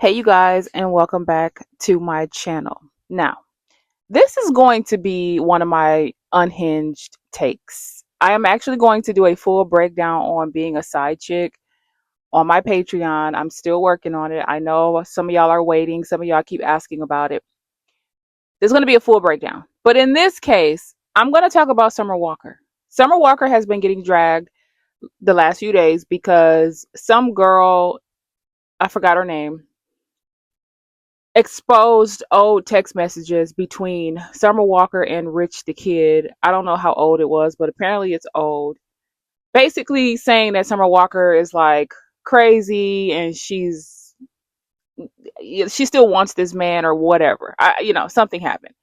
Hey, you guys, and welcome back to my channel. Now, this is going to be one of my unhinged takes. I am actually going to do a full breakdown on being a side chick on my Patreon. I'm still working on it. I know some of y'all are waiting, some of y'all keep asking about it. There's going to be a full breakdown. But in this case, I'm going to talk about Summer Walker. Summer Walker has been getting dragged the last few days because some girl, I forgot her name, exposed old text messages between Summer Walker and Rich the Kid. I don't know how old it was, but apparently it's old. Basically saying that Summer Walker is like crazy and she still wants this man or whatever. Something happened.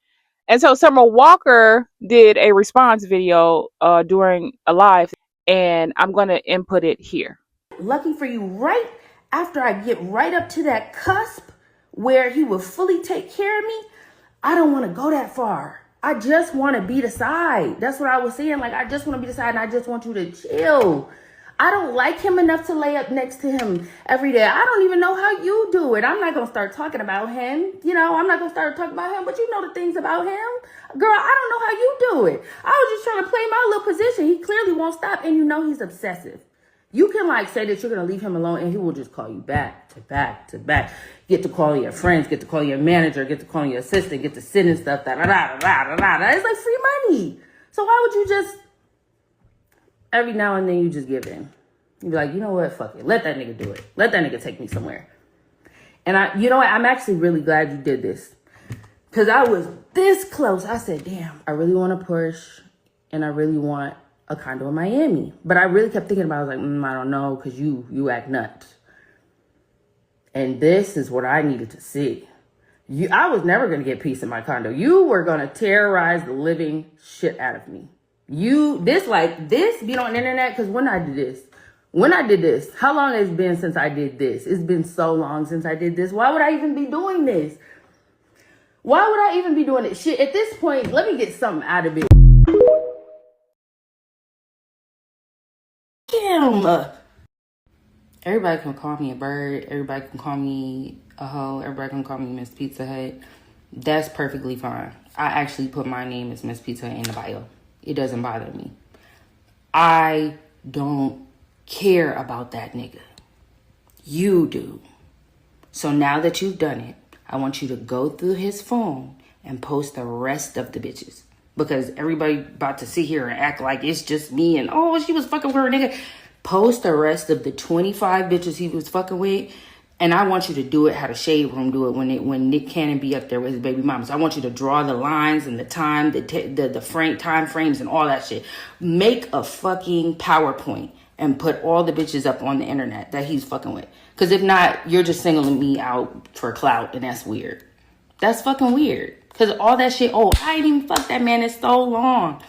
And so Summer Walker did a response video during a live, and I'm going to input it here. Lucky for you, right after I get right up to that cusp where he will fully take care of me, I don't want to go that far. I just want to be the side. That's what I was saying. Like, I just want to be the side and I just want you to chill. I don't like him enough to lay up next to him every day. I don't even know how you do it. I'm not going to start talking about him. I'm not going to start talking about him, but you know the things about him. Girl, I don't know how you do it. I was just trying to play my little position. He clearly won't stop, and he's obsessive. You can say that you're going to leave him alone and he will just call you back to back to back. Get to call your friends, get to call your manager, get to call your assistant, get to sending stuff. Da, da, da, da, da, da, da. It's like free money. So why would you just, every now and then you just give in? You be like, you know what? Fuck it. Let that nigga do it. Let that nigga take me somewhere. And you know what? I'm actually really glad you did this. Because I was this close. I said, damn, I really want to push and I really want a condo in Miami. But I really kept thinking about it. I was like, I don't know, because you act nuts. And this is what I needed to see. I was never going to get peace in my condo. You were going to terrorize the living shit out of me. This being on the internet, because when I did this, how long has it been since I did this? It's been so long since I did this. Why would I even be doing this? Why would I even be doing it? Shit, at this point, let me get something out of it. Everybody can call me a bird. Everybody can call me a hoe. Everybody can call me Miss Pizza Hut. That's perfectly fine. I actually put my name as Miss Pizza Hut in the bio. It doesn't bother me. I don't care about that nigga. You do. So now that you've done it, I want you to go through his phone and post the rest of the bitches. Because everybody about to sit here and act like it's just me and, oh, she was fucking with her nigga. Post the rest of the 25 bitches he was fucking with. And I want you to do it how the Shade Room do it when Nick Cannon be up there with his baby mamas. I want you to draw the lines and the time, the time frames and all that shit. Make a fucking PowerPoint and put all the bitches up on the internet that he's fucking with. Because if not, you're just singling me out for clout, and that's weird. That's fucking weird. Because all that shit, I didn't even fuck that man in so long.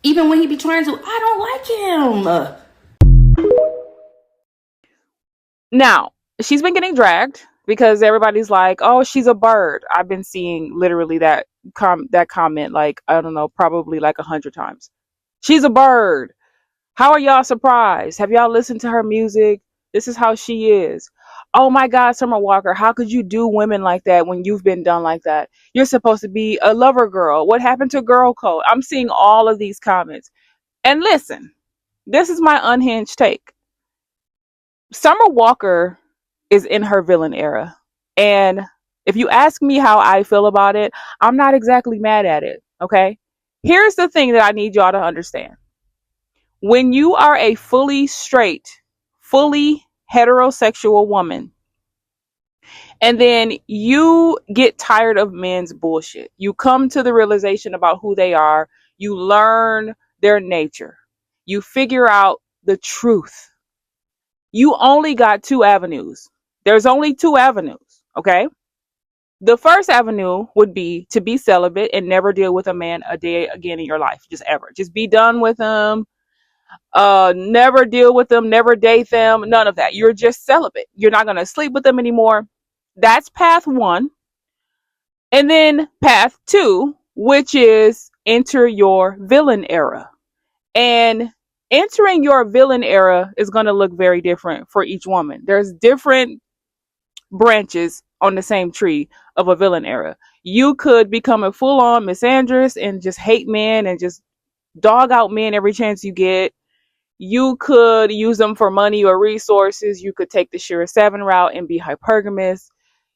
Even when he be trying to, I don't like him. Now, she's been getting dragged because everybody's like, oh, she's a bird. I've been seeing literally that comment, like, I don't know, probably like 100 times. She's a bird. How are y'all surprised? Have y'all listened to her music? This is how she is. Oh my God, Summer Walker, how could you do women like that when you've been done like that? You're supposed to be a lover girl. What happened to girl code? I'm seeing all of these comments. And listen, this is my unhinged take. Summer Walker is in her villain era. And if you ask me how I feel about it, I'm not exactly mad at it. Okay? Here's the thing that I need y'all to understand. When you are a fully straight, fully heterosexual woman, and then you get tired of men's bullshit, you come to the realization about who they are, you learn their nature, you figure out the truth. You only got two avenues. There's only two avenues, okay? The first avenue would be to be celibate and never deal with a man a day again in your life, just ever. Just be done with them. Never deal with them, never date them, none of that. You're just celibate. You're not going to sleep with them anymore. That's path one. And then path two, which is enter your villain era. And entering your villain era is going to look very different for each woman. There's different branches on the same tree of a villain era. You could become a full on misandrist and just hate men and just dog out men every chance you get. You could use them for money or resources. You could take the Shira 7 route and be hypergamous.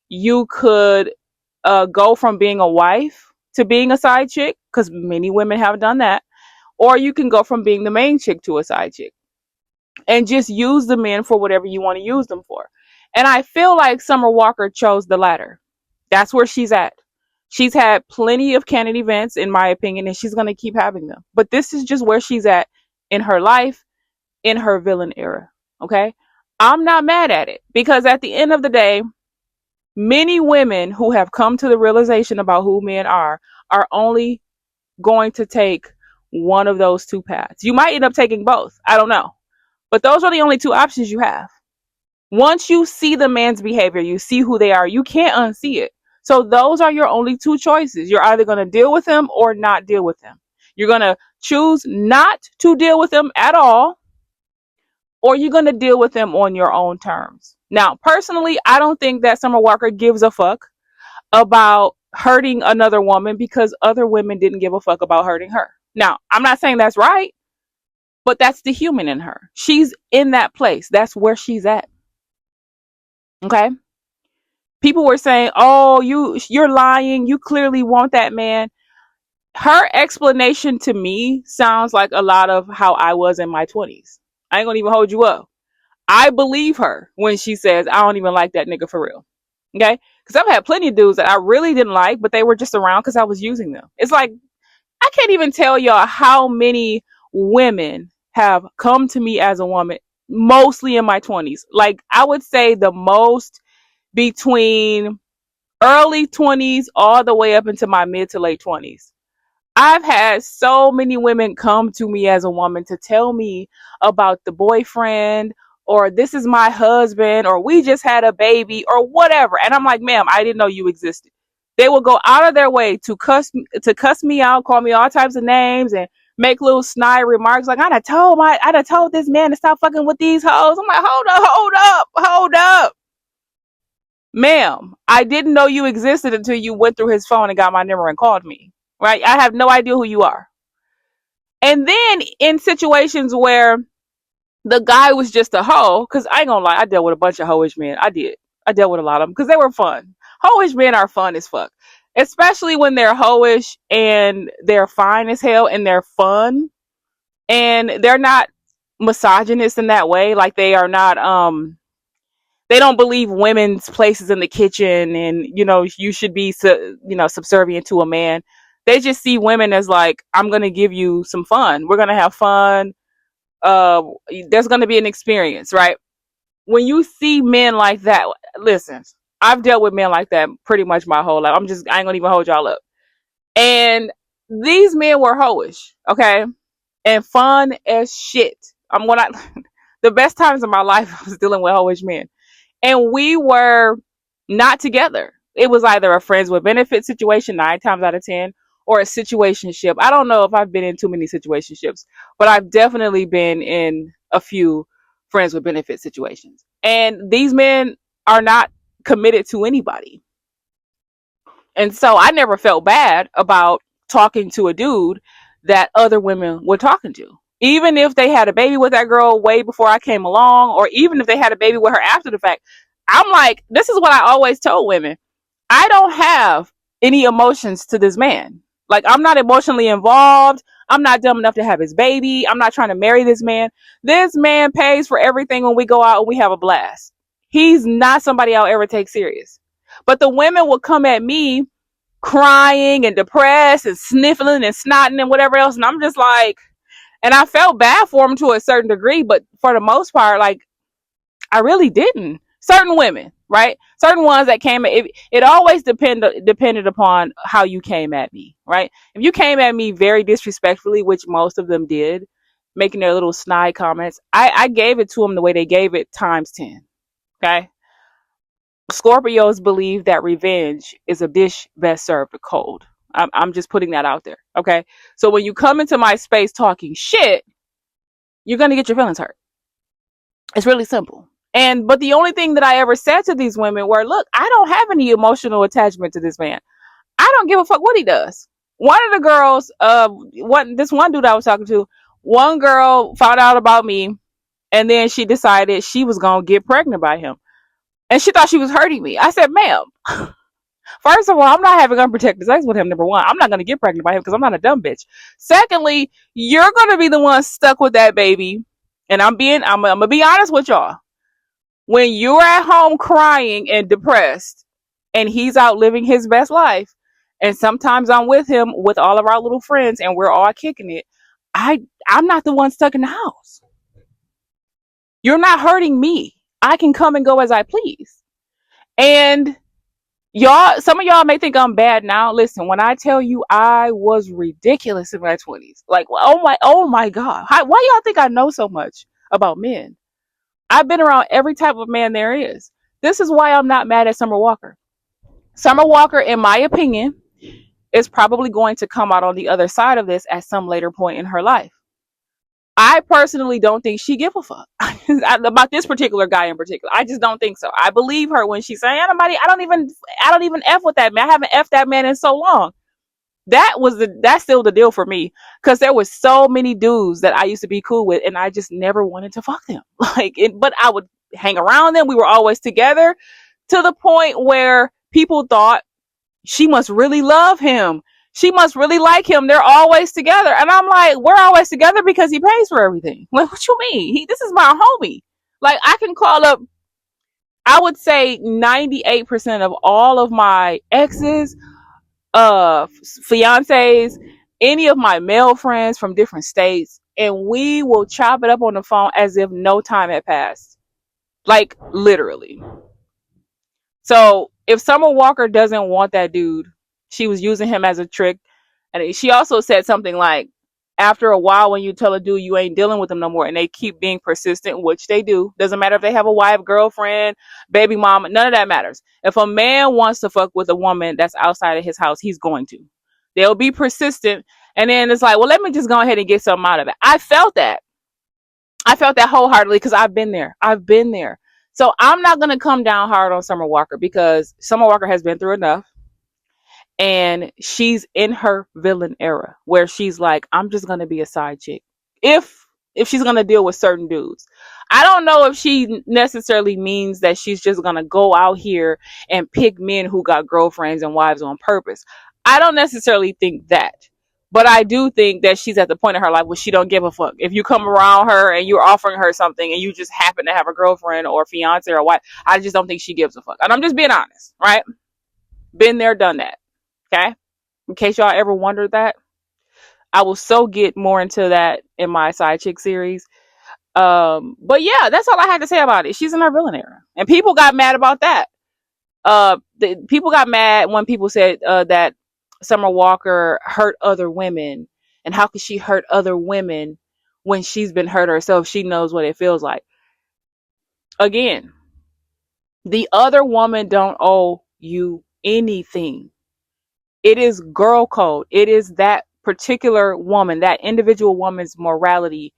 You could go from being a wife to being a side chick, because many women have done that. Or you can go from being the main chick to a side chick and just use the men for whatever you want to use them for. And I feel like Summer Walker chose the latter. That's where she's at. She's had plenty of candid events, in my opinion, and she's going to keep having them. But this is just where she's at in her life, in her villain era. Okay? I'm not mad at it, because at the end of the day, many women who have come to the realization about who men are only going to take one of those two paths. You might end up taking both. I don't know. But those are the only two options you have. Once you see the man's behavior, you see who they are, you can't unsee it. So those are your only two choices. You're either going to deal with him or not deal with him. You're going to choose not to deal with him at all, or you're going to deal with them on your own terms. Now, personally, I don't think that Summer Walker gives a fuck about hurting another woman, because other women didn't give a fuck about hurting her. Now, I'm not saying that's right, but that's the human in her. She's in that place. That's where she's at. Okay? People were saying, "Oh, you're lying. You clearly want that man." Her explanation to me sounds like a lot of how I was in my 20s. I ain't gonna even hold you up. I believe her when she says, "I don't even like that nigga for real." Okay? Because I've had plenty of dudes that I really didn't like, but they were just around because I was using them. It's like, I can't even tell y'all how many women have come to me as a woman, mostly in my 20s. Like, I would say the most between early 20s all the way up into my mid to late 20s. I've had so many women come to me as a woman to tell me about the boyfriend, or this is my husband, or we just had a baby, or whatever. And I'm like, ma'am, I didn't know you existed. They will go out of their way to cuss me out, call me all types of names, and make little snide remarks like, I'd have told this man to stop fucking with these hoes. I'm like, hold up. Ma'am, I didn't know you existed until you went through his phone and got my number and called me. Right? I have no idea who you are. And then in situations where the guy was just a hoe, because I ain't gonna lie, I dealt with a bunch of hoish men. I did. I dealt with a lot of them because they were fun. Hoish men are fun as fuck, especially when they're hoish and they're fine as hell and they're fun and they're not misogynist in that way. Like, they are not they don't believe women's places in the kitchen and, you should be subservient to a man. They just see women as like, I'm gonna give you some fun, we're gonna have fun, uh there's gonna be an experience, right? When you see men like that, listen, I've dealt with men like that pretty much my whole life. I ain't gonna even hold y'all up. And these men were hoish, okay, and fun as shit. I'm when I the best times of my life I was dealing with hoish men, and we were not together. It was either a friends with benefit situation 9 times out of 10, or a situationship. I don't know if I've been in too many situationships, but I've definitely been in a few friends with benefit situations. And these men are not committed to anybody. And so I never felt bad about talking to a dude that other women were talking to. Even if they had a baby with that girl way before I came along, or even if they had a baby with her after the fact, I'm like, this is what I always told women. I don't have any emotions to this man. Like, I'm not emotionally involved. I'm not dumb enough to have his baby. I'm not trying to marry this man. This man pays for everything when we go out and we have a blast. He's not somebody I'll ever take serious. But the women will come at me crying and depressed and sniffling and snotting and whatever else. And I'm just like, and I felt bad for him to a certain degree, but for the most part, like, I really didn't. Certain women, right? Certain ones that came, it always depended upon how you came at me, right? If you came at me very disrespectfully, which most of them did, making their little snide comments, I gave it to them the way they gave it times 10. Okay. Scorpios believe that revenge is a dish best served cold. I'm just putting that out there. Okay. So when you come into my space talking shit, you're going to get your feelings hurt. It's really simple. And but the only thing that I ever said to these women were, look, I don't have any emotional attachment to this man. I don't give a fuck what he does. One of the girls, this one dude I was talking to, one girl found out about me, and then she decided she was gonna get pregnant by him, and she thought she was hurting me. I said, ma'am, first of all, I'm not having unprotected sex with him. Number one, I'm not gonna get pregnant by him because I'm not a dumb bitch. Secondly, you're gonna be the one stuck with that baby, and I'm gonna be honest with y'all. When you're at home crying and depressed, and he's out living his best life, and sometimes I'm with him with all of our little friends and we're all kicking it, I'm not the one stuck in the house. You're not hurting me. I can come and go as I please. And y'all, some of y'all may think I'm bad now. Listen, when I tell you I was ridiculous in my 20s, like, oh my God. Why y'all think I know so much about men? I've been around every type of man there is. This is why I'm not mad at Summer Walker. Summer Walker, in my opinion, is probably going to come out on the other side of this at some later point in her life. I personally don't think she give a fuck about this particular guy in particular. I just don't think so. I believe her when she's saying, "Anybody, I don't even f with that man. I haven't f that man in so long." That's still the deal for me, because there was so many dudes that I used to be cool with, and I just never wanted to fuck them. But I would hang around them. We were always together, to the point where people thought she must really love him. She must really like him. They're always together. And I'm like, we're always together because he pays for everything. Like, what you mean? This is my homie. Like, I can call up, I would say 98% of all of my exes, fiancés, any of my male friends from different states, and we will chop it up on the phone as if no time had passed. Like, literally. So if Summer Walker doesn't want that dude, she was using him as a trick. And she also said something like, after a while, when you tell a dude you ain't dealing with them no more and they keep being persistent, which they do, doesn't matter if they have a wife, girlfriend, baby mama, none of that matters. If a man wants to fuck with a woman that's outside of his house, he's going to. They'll be persistent. And then it's like, well, let me just go ahead and get something out of it. I felt that. I felt that wholeheartedly because I've been there. I've been there. So I'm not going to come down hard on Summer Walker because Summer Walker has been through enough. And she's in her villain era where she's like, I'm just going to be a side chick. If she's going to deal with certain dudes. I don't know if she necessarily means that she's just going to go out here and pick men who got girlfriends and wives on purpose. I don't necessarily think that. But I do think that she's at the point in her life where she don't give a fuck. If you come around her and you're offering her something and you just happen to have a girlfriend or fiance or wife, I just don't think she gives a fuck. And I'm just being honest, right? Been there, done that. Okay? In case y'all ever wondered that. I will so get more into that in my side chick series. But yeah, that's all I had to say about it. She's in her villain era. And people got mad about that. People got mad when people said that Summer Walker hurt other women. And how could she hurt other women when she's been hurt herself? She knows what it feels like. Again, the other woman don't owe you anything. It is girl code. It is that particular woman, that individual woman's morality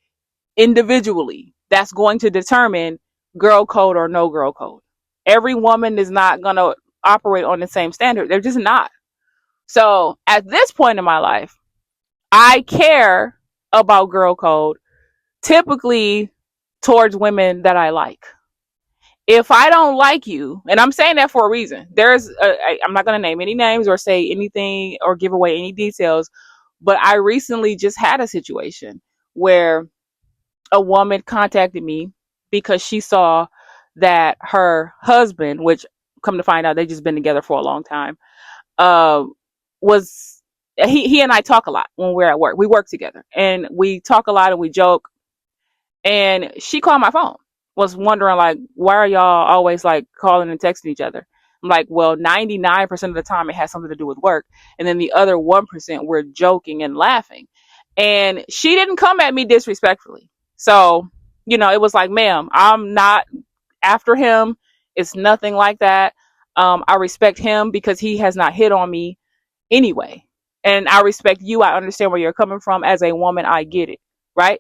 individually that's going to determine girl code or no girl code. Every woman is not going to operate on the same standard. They're just not. So at this point in my life, I care about girl code typically towards women that I like. If I don't like you, and I'm saying that for a reason, I'm not going to name any names or say anything or give away any details, but I recently just had a situation where a woman contacted me because she saw that her husband, which come to find out they just been together for a long time, was he and I talk a lot when we're at work. We work together and we talk a lot and we joke. And she called my phone, was wondering like, why are y'all always like calling and texting each other? I'm like, well, 99% of the time it has something to do with work. And then the other 1% we're joking and laughing. And she didn't come at me disrespectfully. So, it was like, ma'am, I'm not after him. It's nothing like that. I respect him because he has not hit on me anyway. And I respect you. I understand where you're coming from. As a woman, I get it. Right?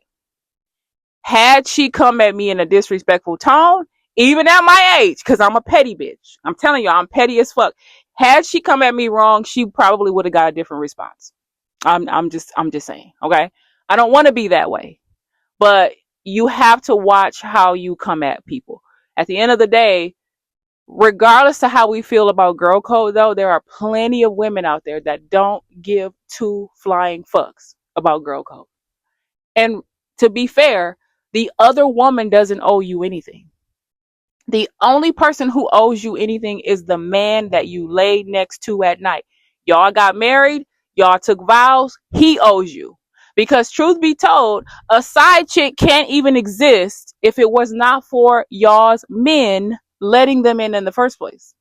Had she come at me in a disrespectful tone, even at my age, because I'm a petty bitch. I'm telling you, I'm petty as fuck. Had she come at me wrong, she probably would have got a different response. I'm just saying, okay? I don't want to be that way. But you have to watch how you come at people. At the end of the day, regardless of how we feel about girl code, though, there are plenty of women out there that don't give two flying fucks about girl code. And to be fair, the other woman doesn't owe you anything. The only person who owes you anything is the man that you laid next to at night. Y'all got married, y'all took vows, he owes you. Because truth be told, a side chick can't even exist if it was not for y'all's men letting them in the first place.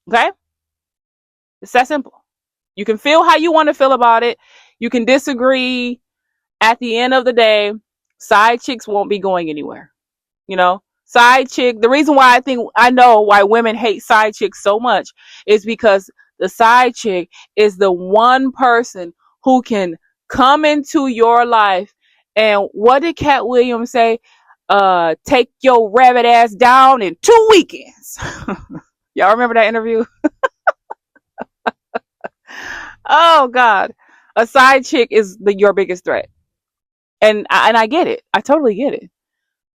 Okay? It's that simple. You can feel how you want to feel about it. You can disagree. At the end of the day, side chicks won't be going anywhere. You know, side chick. The reason why I know why women hate side chicks so much is because the side chick is the one person who can come into your life. And what did Cat Williams say? Take your rabbit ass down in 2 weekends. Y'all remember that interview? Oh God, a side chick is your biggest threat, and I get it. I totally get it.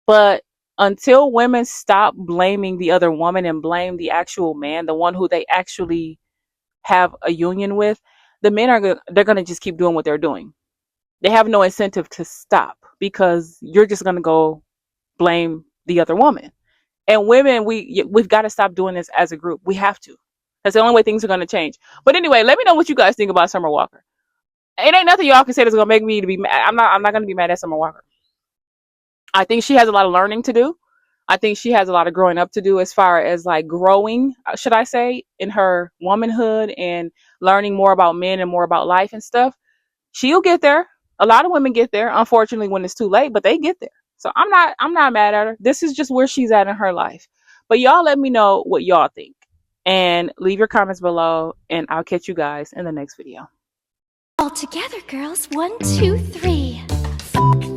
But until women stop blaming the other woman and blame the actual man, the one who they actually have a union with, the men they're gonna just keep doing what they're doing. They have no incentive to stop because you're just gonna go blame the other woman. And women, we've got to stop doing this as a group. We have to. That's the only way things are gonna change. But anyway, let me know what you guys think about Summer Walker. It ain't nothing y'all can say that's gonna make me to be mad. I'm not gonna be mad at Summer Walker. I think she has a lot of learning to do. I think she has a lot of growing up to do as far as like growing, should I say, in her womanhood and learning more about men and more about life and stuff. She'll get there. A lot of women get there, unfortunately, when it's too late, but they get there. So I'm not mad at her. This is just where she's at in her life. But y'all let me know what y'all think. And leave your comments below, and I'll catch you guys in the next video. All together, girls. 1, 2, 3.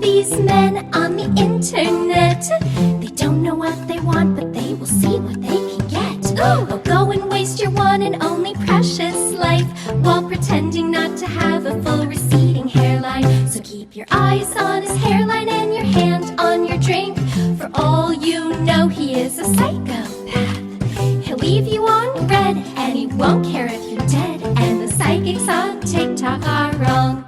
These men on the internet, they don't know what they want, but they will see what they can get. Oh, go and waste your one and only precious life while pretending not to have a full receding hairline. So keep your eyes on his hairline and your hand on your drink. For all you know, he is a psychopath. He'll leave you on red and he won't care if you're dead. And the psychics on TikTok are wrong.